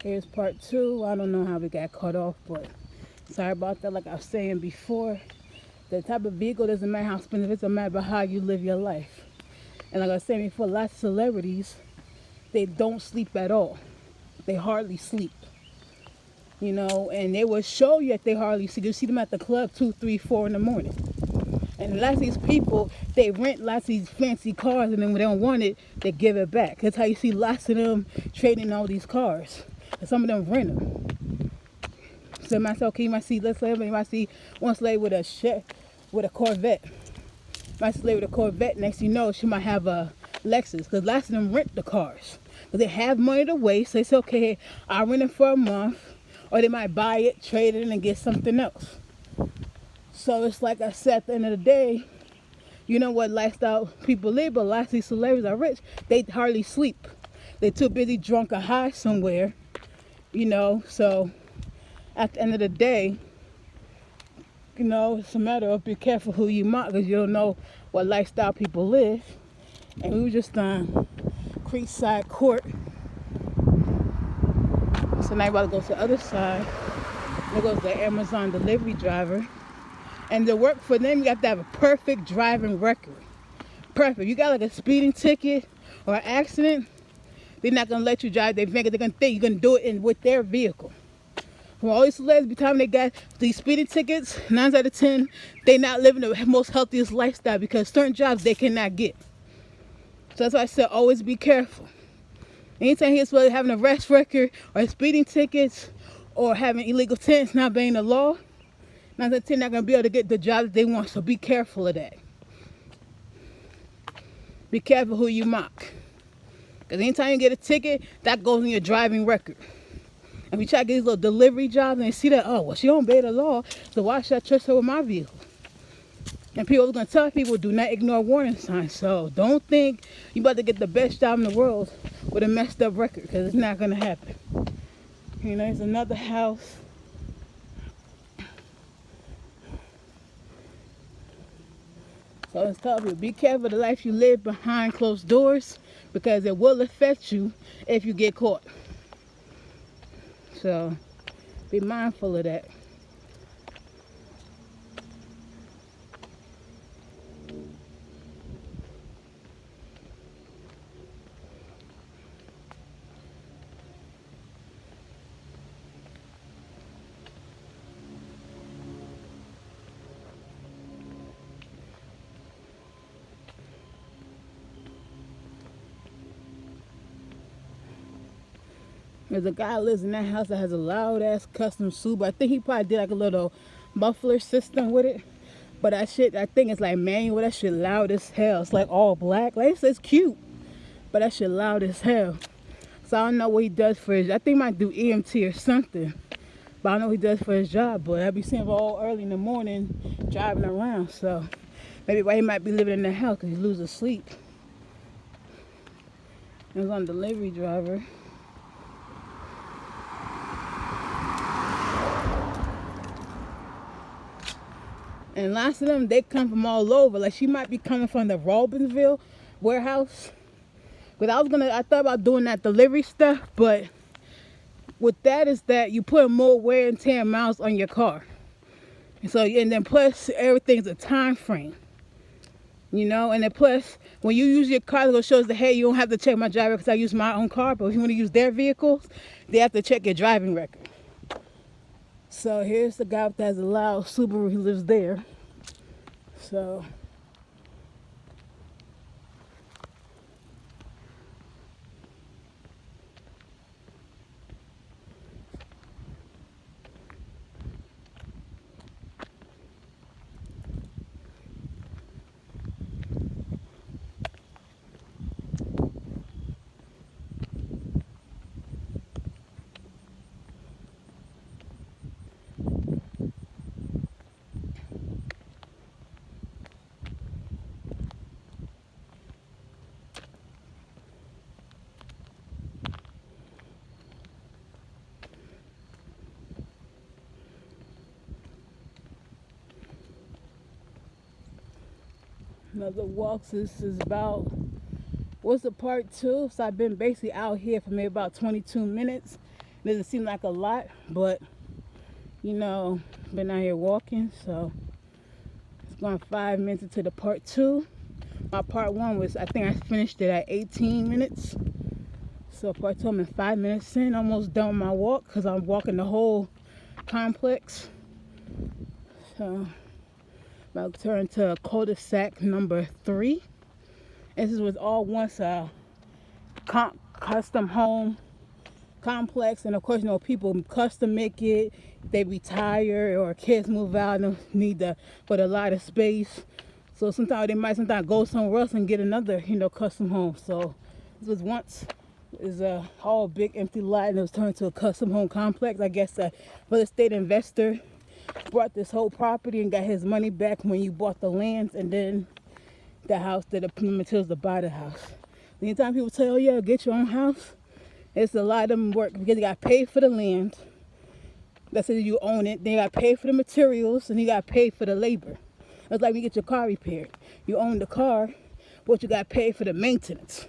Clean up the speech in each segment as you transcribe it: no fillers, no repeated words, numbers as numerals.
Here's part two. I don't know how we got cut off, but sorry about that. Like I was saying before, the type of vehicle doesn't matter how expensive it is, it matters about how you live your life. And like I was saying before, lots of celebrities, they don't sleep at all. They hardly sleep. And they will show you that they hardly sleep. You see them at the club 2, 3, 4 in the morning. And lots of these people, they rent lots of these fancy cars, and then when they don't want it, they give it back. That's how you see lots of them trading all these cars. And some of them rent them. So you might say, okay, you might see, let's say, you might see one slave with with a Corvette. You might see a slave with a Corvette. Next thing you know, she might have a Lexus, because lots of them rent the cars. But they have money to waste. So they say, okay, I'll rent it for a month. Or they might buy it, trade it, and get something else. So it's like I said, at the end of the day, you know what lifestyle people live, but lots of these celebrities are rich. They hardly sleep. They're too busy drunk or high somewhere, So at the end of the day, it's a matter of be careful who you mock, because you don't know what lifestyle people live. And we were just on Creekside Court. So now we're about to go to the other side. There goes the Amazon delivery driver. And to work for them, you have to have a perfect driving record. Perfect. You got like a speeding ticket or an accident, they're not gonna let you drive their vehicle. They're gonna think you're gonna do it with their vehicle. From all these celebs, by the time they got these speeding tickets, 9 out of 10, they not living the most healthiest lifestyle, because certain jobs they cannot get. So that's why I said always be careful. Anytime he's having a arrest record or speeding tickets or having illegal tents not being the law, 9 out of 10 not gonna be able to get the job that they want. So be careful of that. Be careful who you mock. Because anytime you get a ticket, that goes in your driving record. And we try to get these little delivery jobs and they see that, oh, well, she don't obey the law, so why should I trust her with my vehicle? And people are going to tell people, do not ignore warning signs. So don't think you about to get the best job in the world with a messed up record, because it's not going to happen. There's another house. So it's telling you, be careful of the life you live behind closed doors, because it will affect you if you get caught. So be mindful of that. There's a guy who lives in that house that has a loud ass custom Subaru. I think he probably did like a little muffler system with it. But that shit, I think it's like manual. That shit loud as hell. It's like all black. Like it's cute, but that shit loud as hell. So I don't know what he does for his. I think he might do EMT or something. But I don't know what he does for his job. But I be seeing him all early in the morning driving around. So maybe why he might be living in the house, because he loses sleep. He was on delivery driver. And lots of them, they come from all over. Like she might be coming from the Robbinsville warehouse. But I thought about doing that delivery stuff, but with that is that you put more wear and tear miles on your car. And then plus everything's a time frame. And then plus when you use your car, it shows that, hey, you don't have to check my driver because I use my own car. But if you want to use their vehicles, they have to check your driving record. So here's the guy that has a loud Subaru. He lives there. So another walk. This is about, what's the part two? So I've been basically out here for maybe about 22 minutes. Doesn't seem like a lot, but you know, been out here walking, so it's going 5 minutes into the part two. My part one was, I think I finished it at 18 minutes. So part two, I'm in 5 minutes in, almost done my walk because I'm walking the whole complex. So about to turn to cul-de-sac number 3. This was all once a custom home complex, and of course, you know, people custom make it. They retire or kids move out and need to put a lot of space. So sometimes they might go somewhere else and get another, you know, custom home. So this was once is a all big empty lot, and it was turned to a custom home complex. I guess a real estate investor bought this whole property and got his money back when you bought the lands, and then the house did the materials to buy the house. Anytime people tell you, yeah, get your own house, it's a lot of them work because you got to pay for the land. That's it, you own it. Then you got to pay for the materials, and you got to pay for the labor. It's like when you get your car repaired. You own the car, but you got to pay for the maintenance.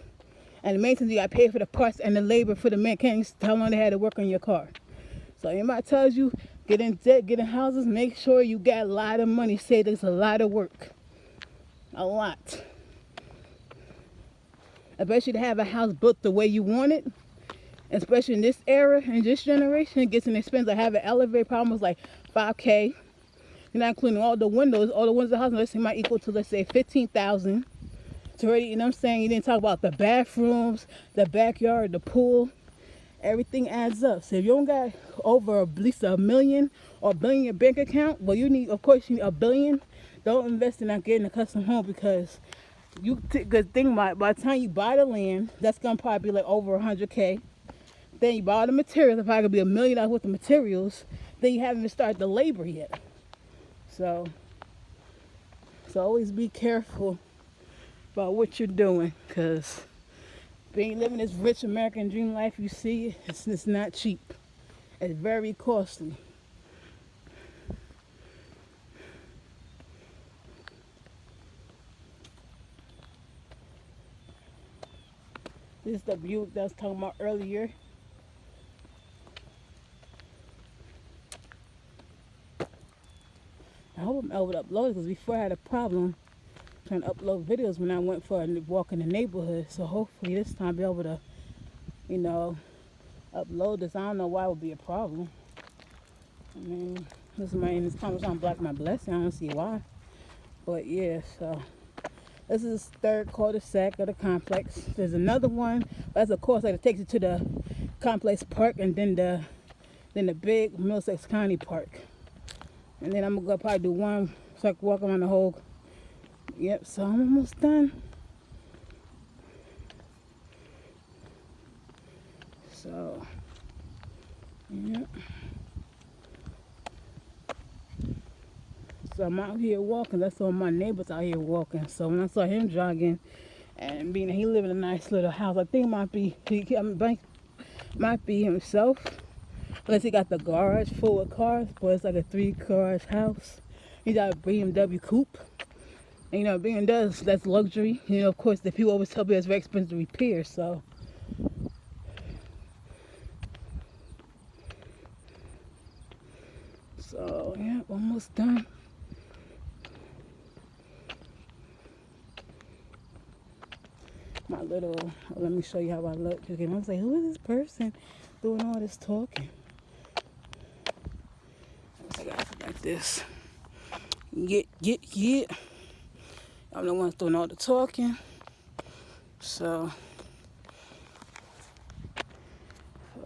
And the maintenance, you got to pay for the parts and the labor for the mechanics, how long they had to work on your car. So anybody tells you, get in debt, get in houses, make sure you got a lot of money. Say there's a lot of work. A lot. I bet you to have a house built the way you want it, especially in this era, in this generation, it gets an expense. I have an elevator problem was like $5K. You're not including all the windows. All the windows of the house, let's say, might equal to, let's say, $15,000. It's already, you know what I'm saying? You didn't talk about the bathrooms, the backyard, the pool. Everything adds up. So if you don't got over at least $1 million or $1 billion in your bank account, well, you need, of course, you need $1 billion. Don't invest in not getting a custom home, because good thing by the time you buy the land, that's gonna probably be like over $100K. Then you buy all the materials. If I could be $1 million worth of materials, then you haven't even started the labor yet. So always be careful about what you're doing, because being living this rich American dream life you see, it's not cheap. It's very costly. This is the Buick that I was talking about earlier. I hope I'm able to upload it, because before I had a problem trying to upload videos when I went for a walk in the neighborhood. So hopefully this time I'll be able to, you know, upload this. I don't know why it would be a problem. I mean, this comment trying to block my blessing. I don't see why. But yeah, so this is the third cul-de-sac of the complex. There's another one. That's a course that takes you to the complex park, and then the big Middlesex County Park. And then I'm gonna probably do one so I can walk around the whole. Yep, so I'm almost done. So, yep. So I'm out here walking. That's all my neighbors out here walking. So when I saw him jogging, and being he live in a nice little house, I think it might be himself. Unless he got the garage full of cars, but it's like a 3-garage house. He got a BMW coupe. And, you know, BMW, that's luxury. You know, of course, the people always tell me it's very expensive to repair, so. So, yeah, almost done. My little, let me show you how I look. Okay, I'm like, who is this person doing all this talking? I gotta put like this. Get. I'm the one doing all the talking. So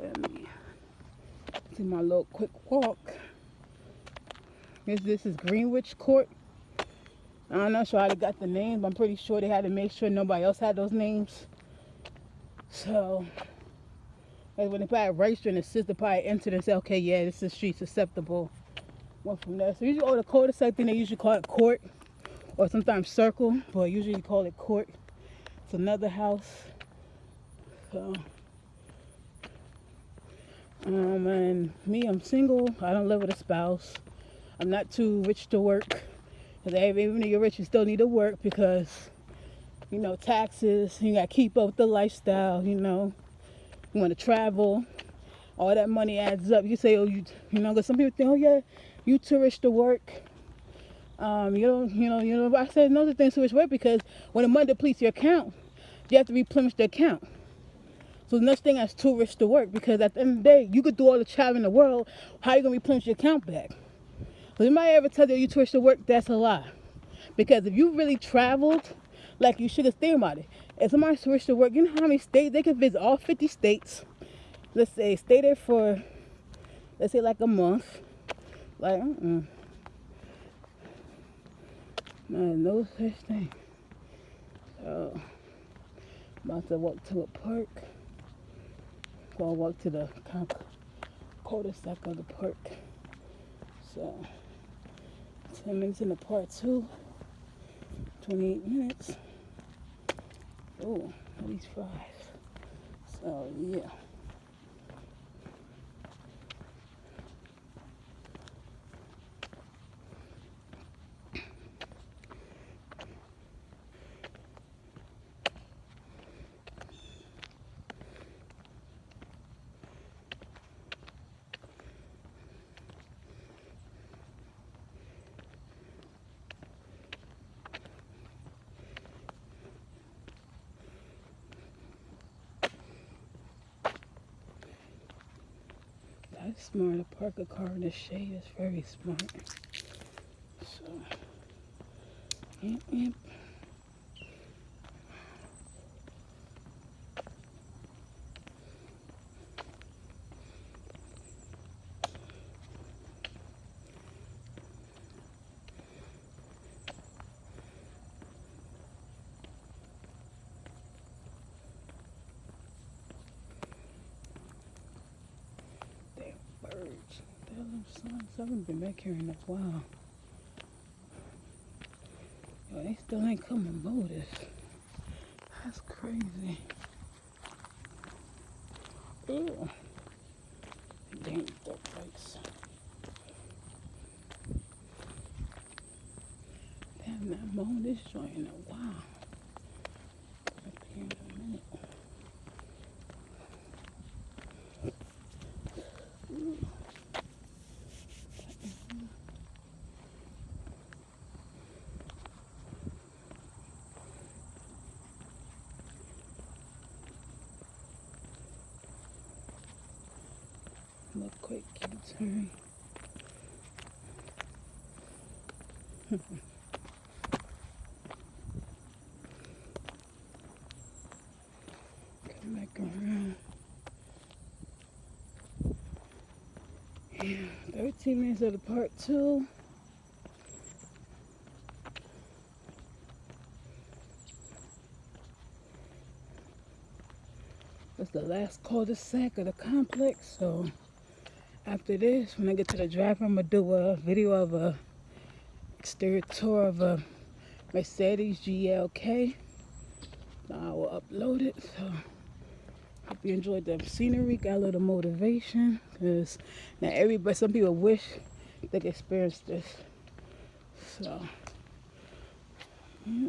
let me do my little quick walk. This is Greenwich Court. I'm not sure how they got the names, but I'm pretty sure they had to make sure nobody else had those names. So when they probably register and the system probably entered and say, okay, yeah, this is street acceptable. Went from there. So usually the cul-de-sac thing, they usually call it court, or sometimes circle, but usually call it court. It's another house. So and me, I'm single. I don't live with a spouse. I'm not too rich to work. Because even if you're rich, you still need to work, because, you know, taxes, you got to keep up with the lifestyle, you know. You want to travel. all that money adds up. You say, oh, because some people think, oh yeah, you tourist to work. I said no to things tourist work because when the money depletes your account, you have to replenish the account. So the next thing is tourist to work because at the end of the day, you could do all the travel in the world. How are you gonna replenish your account back? So you might ever tell you tourist to work, that's a lie. Because if you really traveled, like you should have think about it. If somebody's tourist to work, you know how many states they could visit all 50 states. Let's say stay there for, let's say like a month. Like, no such thing. So, I'm about to walk to a park. Gonna walk to the cul-de-sac of the park. So, 10 minutes in the part 2, 28 minutes. Oh, at least 5. So, yeah. That's smart. To park a car in the shade is very smart. So, yep. Birds. I haven't been back here in a while. Yo, they still ain't come and mow this. That's crazy. Ew. Dang dirt bikes. They have not mown this joint in a while. Up here in a minute. Look quick U-turn. Come back around. Yeah, 13 minutes of the part 2. That's the last cul-de-sac of the complex. So after this, when I get to the drive, I'm gonna do a video of a exterior tour of a Mercedes GLK. I will upload it. So hope you enjoyed the scenery, got a little motivation, because now everybody, some people wish they could experience this. So yeah.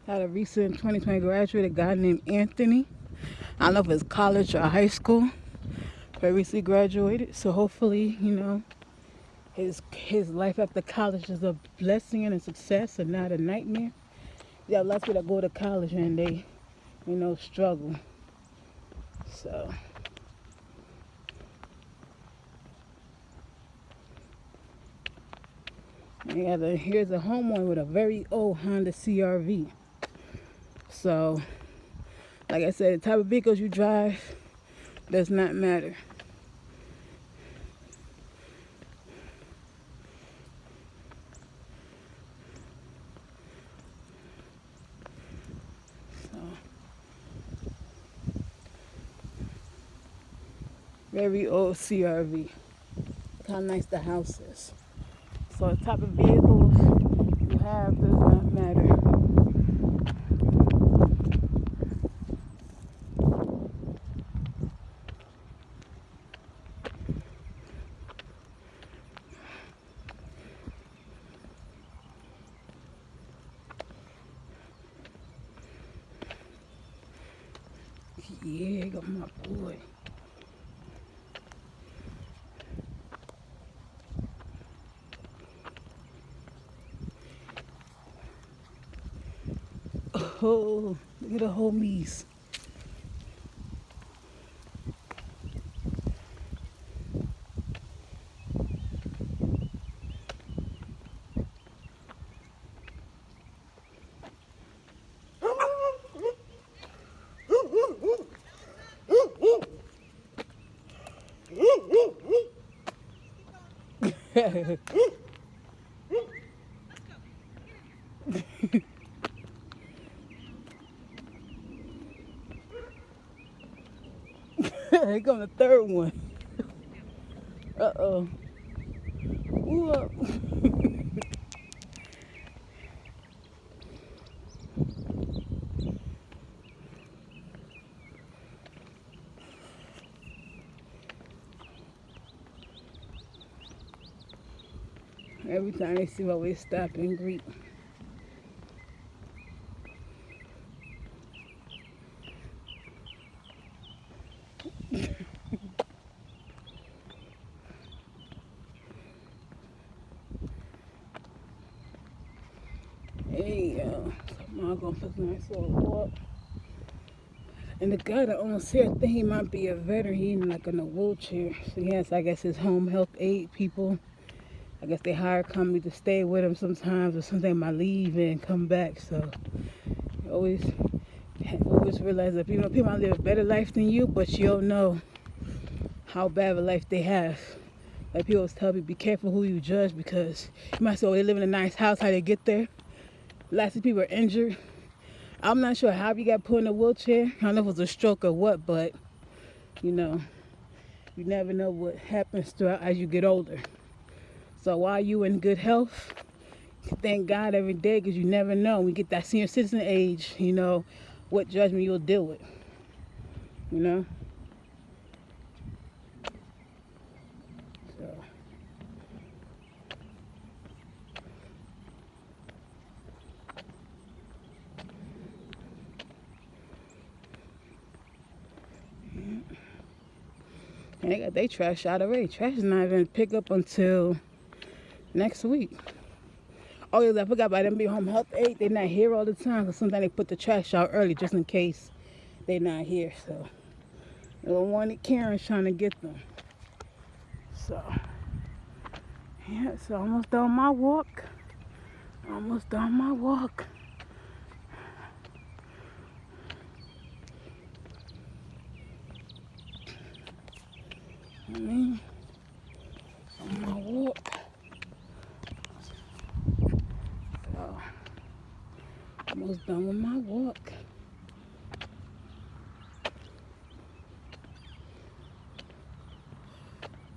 Had a recent 2020 graduate, a guy named Anthony. I don't know if it's college or high school, but recently graduated. So hopefully, his life after college is a blessing and a success and not a nightmare. Yeah, lots of people that go to college and they, struggle. So Here's a homeowner with a very old Honda CRV. So, like I said, the type of vehicles you drive does not matter. So, very old CRV. Look how nice the house is. So the type of vehicles you have does not matter. Yeah, got my boy. Oh, look at the homies. Here come the third one. Uh-oh. Ooh, up. Every time they see what we stop and greet. Hey, I'm gonna put nice little walk. And the guy that owns here, I think he might be a veteran. He in a wheelchair. So he has, I guess, his home health aid people. I guess they hire company to stay with him sometimes, or something might leave and come back. So you always realize that people might live a better life than you, but you don't know how bad of a life they have. Like people always tell me, be careful who you judge, because you might say, oh, they live in a nice house, how they get there. Lots of people are injured. I'm not sure how he got put in a wheelchair. I don't know if it was a stroke or what, but you never know what happens throughout as you get older. So while you in good health, thank God every day, because you never know. When you get that senior citizen age, what judgment you'll deal with. So. And they got their trash out already. Trash is not even pick up until next week. Oh, yeah, I forgot about them being home health aid. They're not here all the time, because sometimes they put the trash out early just in case they're not here. So, the wanted Karen's trying to get them. So, yeah, so almost done my walk. Almost done my walk. On my walk. So, almost done with my walk.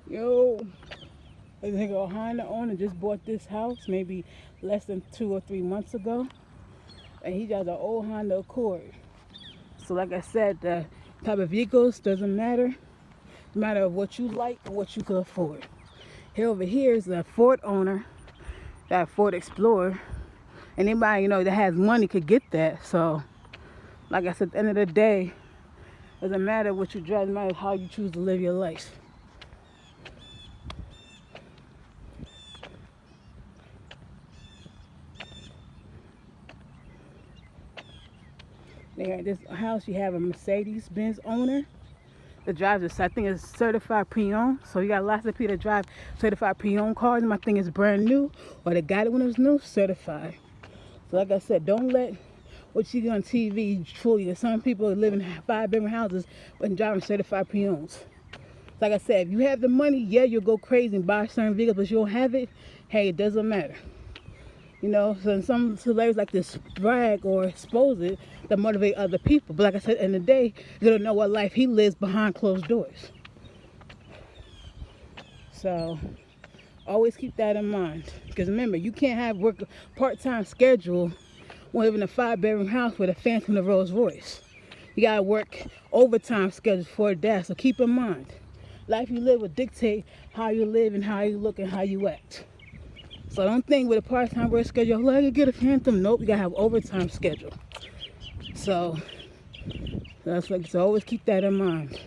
Yo, I think a Honda owner just bought this house maybe less than 2 or 3 months ago. And he got an old Honda Accord. So like I said, the type of vehicles doesn't matter. No matter what you like or what you can afford. Here over here is a Ford owner, that Ford Explorer. And anybody, that has money could get that. So, like I said, at the end of the day, it doesn't matter what you drive, it matters how you choose to live your life. This house, you have a Mercedes-Benz owner. that drives this. I think it's certified pre-owned. So you got lots of people that drive certified pre-owned cars. And my thing is brand new, or they got it when it was new, certified. So like I said, don't let what you see on TV fool you. Some people live in 5-bedroom houses but driving certified pre-owns. Like I said, if you have the money, yeah, you'll go crazy and buy certain vehicles, but you don't have it, hey, it doesn't matter. You know, so some celebrities like to brag or expose it to motivate other people. But like I said, in the day, you don't know what life he lives behind closed doors. So always keep that in mind. Because remember, you can't have work part-time schedule when living in a 5-bedroom house with a Phantom and a Rolls Royce. You gotta work overtime schedule for that. So keep in mind, life you live will dictate how you live and how you look and how you act. So don't think with a part-time work schedule, like, I can get a Phantom. Nope, you gotta have overtime schedule. So that's like, so always keep that in mind.